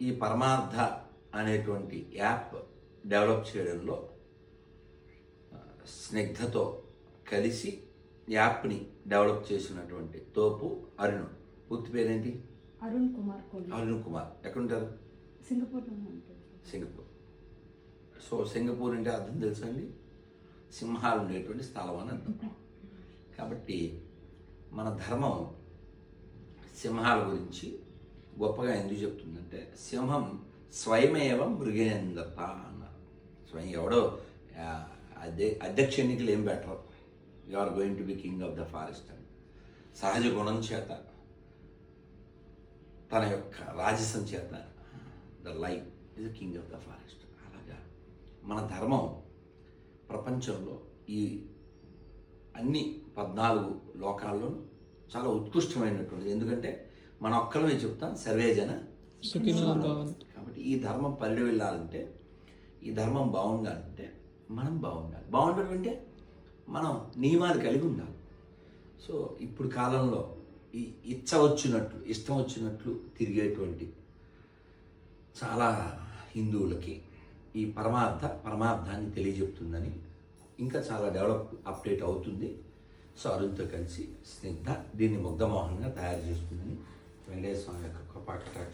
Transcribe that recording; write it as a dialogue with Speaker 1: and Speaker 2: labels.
Speaker 1: ఈ పరమార్థ అనేటువంటి యాప్ డెవలప్ చేయడంలో స్నిగ్ధతో కలిసి యాప్ని డెవలప్ చేసినటువంటి తోపు అరుణ్. పూర్తి పేరేంటి?
Speaker 2: అరుణ్ కుమార్ కోహ్లీ.
Speaker 1: అరుణ్ కుమార్. ఎక్కడుంటారు?
Speaker 2: సింగపూర్లో ఉంటారు.
Speaker 1: సింగపూర్. సో సింగపూర్ అంటే అర్థం తెలుసా అండి? సింహాలు ఉండేటువంటి స్థలం అని అర్థం. కాబట్టి మన ధర్మం సింహాల గురించి గొప్పగా ఎందుకు చెప్తుందంటే, సింహం స్వయమేవ మృగేంద్రత అన్నారు. స్వయం ఎవడో అధ్యక్ష ఎన్నికలు ఏం better, you are going to be king of the forest అని సహజ గుణం చేత, తన యొక్క రాజసం చేత the life is the king of the forest. అలాగా మన ధర్మం ప్రపంచంలో ఈ అన్ని 14 లోకాల్లోనూ చాలా ఉత్కృష్టమైనటువంటిది. ఎందుకంటే మన ఒక్కలమే చెప్తాం, సర్వేజన. కాబట్టి ఈ ధర్మం పరిడి వెళ్ళాలంటే, ఈ ధర్మం బాగుండాలంటే మనం బాగుండాలి. బాగుండడం అంటే మనం నియమాలు కలిగి ఉండాలి. సో ఇప్పుడు కాలంలో ఈ ఇష్టం వచ్చినట్లు తిరిగేటువంటి చాలా హిందువులకి ఈ పరమార్థాన్ని తెలియజెప్తుందని, ఇంకా చాలా అప్డేట్ అవుతుంది. సో అరుణ్తో కలిసి స్నిగ్ధ దీన్ని ముగ్ధమోహనంగా తయారు చేస్తుందని వెంకటేశ్వర స్వామి యొక్క కృపాకటాక్ష